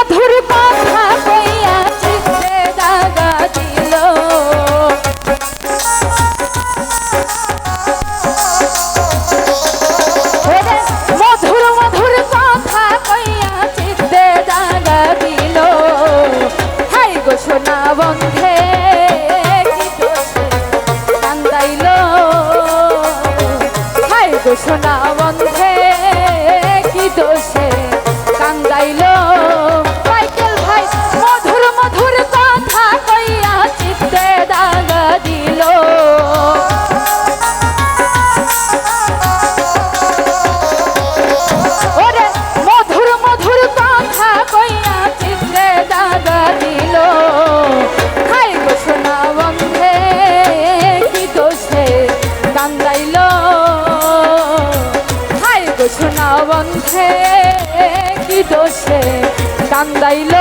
মধুর কথা কইয়া চিত্তে দাগা দিল। মধুর মধুর কথা কইয়া চিত্তে দাগা দিল। হাই গো সোনা বন্ধে কি দোষে কান্দাইল। হাই গো সোনা বন্ধে কি দোষে কান্দাইল। মাইকেল ভাই মধুর মধুর কথা কইয়া চিত্তে দাগা দিল। ওরে মধুর মধুর কথা কইয়া চিত্তে দাগা দিল। হাই গো সোনা বন্ধে কি দোষে কান্দাইল। হাই গো সোনা বন্ধে কি দোষে কান্দাইল।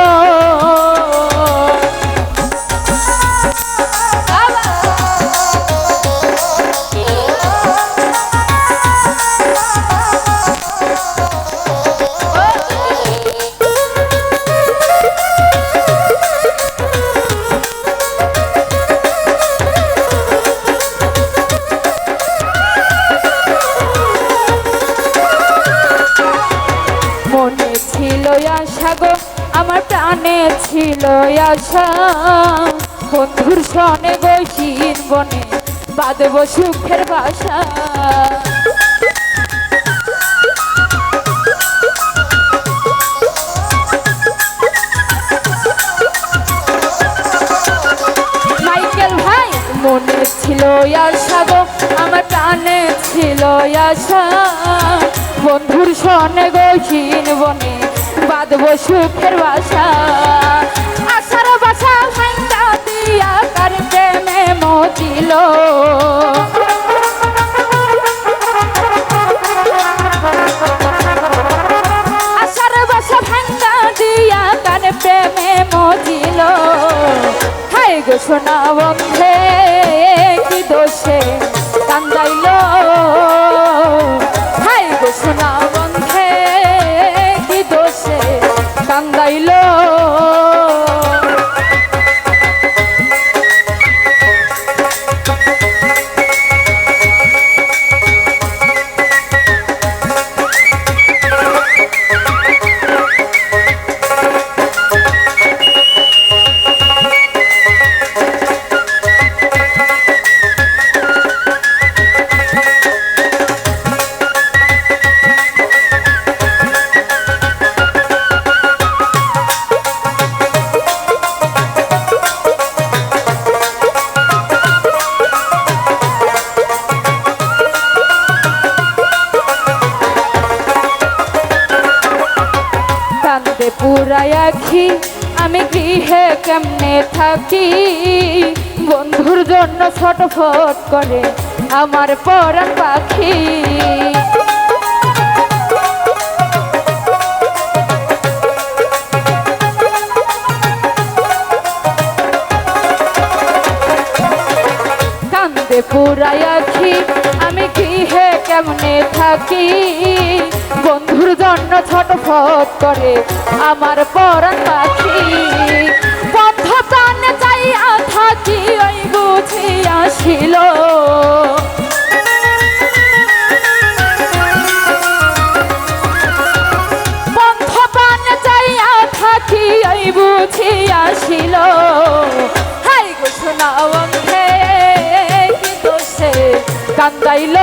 মনে ছিল আশা গো আমার প্রাণে ছিল আশা। বন্ধুর সনে গহীন বনে বাঁধব সুখের বাসা। মাইকেল ভাই মনে ছিল আশা গো আমার প্রাণে ছিল আশা। বন্ধুর সনে গহীন বনে বাঁধব সুখের বাসা। আশার বাসা ভাঙ্গা দিয়া কার প্রেমে মতিল। আশার বাসা ভাঙ্গা দিয়া কার প্রেমে মতিল। হাই গো সোনা বন্ধে কি দোষে কান্দাইল। হাই গো সোনা বন্ধে কি দোষে কান্দাইল। কান্দে পুরাই আখি আমি গৃহে কেমনে থাকি। বন্ধুর জন্য ছটফট করে আমার পরাণ পাখি। কান্দে পুরাই আখি আমি গৃহে কেমনে থাকি। বন্ধুর জন্য ছটফট করে আমার পরাণ পাখি। বন্ধ প্রাণে চাইয়া থাকি ওই বুঝি আসিল। বন্ধ প্রাণে চাইয়া থাকি ওই বুঝি আসিল। হাই গো সোনা বন্ধে কি দোষে কান্দাইল।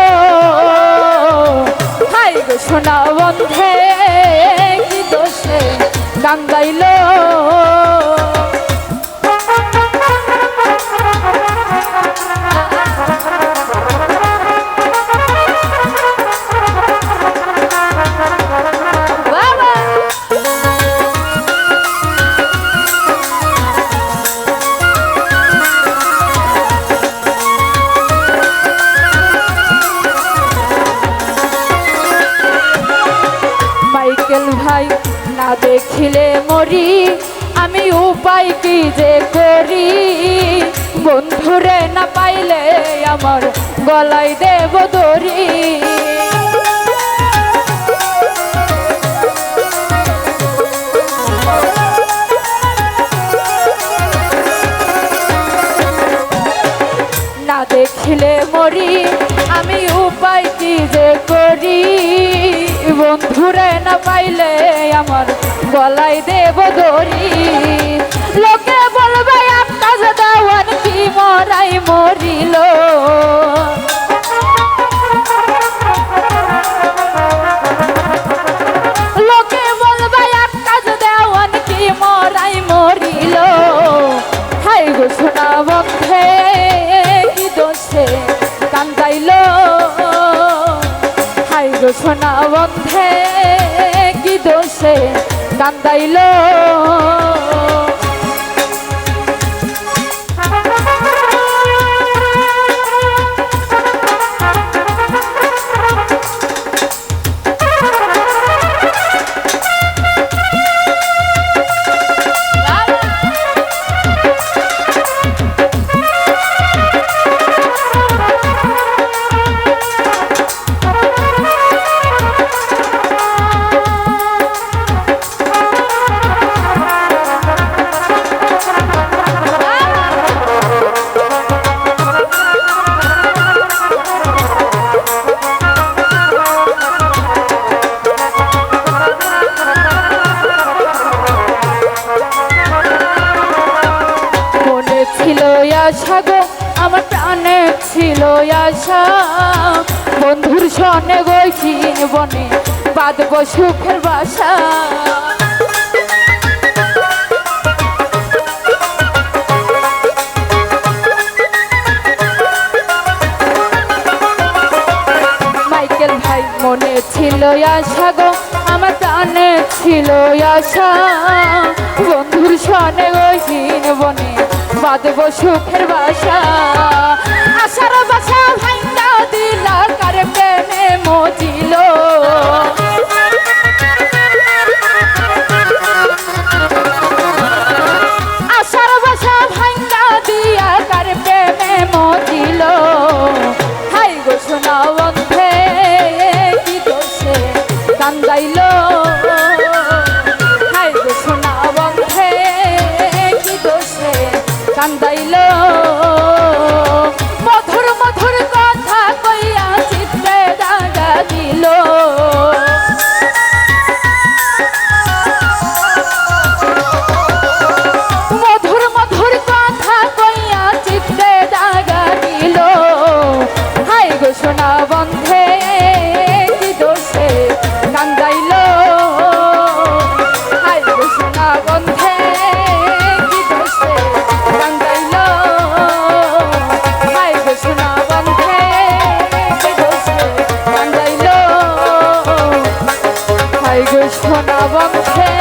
হাই গো সোনা বন্ধে কি দোষে কান্দাইল। মাইকেল ভাই না দেখিলে মরি আমি উপায় কি যে করি। বন্ধুরে না পাইলে আমার গলায় দেব দড়ি। আমার গলায় দেব দড়ি। লোকে বলবে আকাশ দেওয়ান কি মরাই মরিল। লোকে বলবে আকাশ দেওয়ান কি মরাই মরিল। হাই গো সোনা বন্ধে কি দোষে কান্দাইল। হাই গো সোনা বন্ধে কি দোষে কান্দাইল। ছিল আশা গো আমার প্রাণে ছিল আশা। বন্ধুর সনে গইছিন বনে বাঁধব সুখের বাসা। মাইকেল ভাই মনে ছিল আশা গো আমার প্রাণে ছিল আশা। বন্ধুর সনে গইছিন বনে বাঁধব সুখের বাসা। আশার বাসা ভাঙ্গা দিল কার প্রেমে মজিল। আশার বাসা ভাঙ্গা দিয়া কার প্রেমে মজিল। হাই গো সোনা বন্ধে কি দোষে কান্দাইল। হাই গো সোনা বন্ধে কি দোষে কান্দাইল। মধুর মধুর কথা কইয়া চিত্তে দাগা দিল। মধুর মধুর কথা কইয়া চিত্তে দাগা দিল। হাই গো সোনা বন্ধে কি দোষে কান্দাইল। হাই গো সোনা বন্ধে কি দোষে কান্দাইল। হাই গো সোনা বন্ধে কি দোষে কান্দাইল। হাই গো সোনা বন্ধে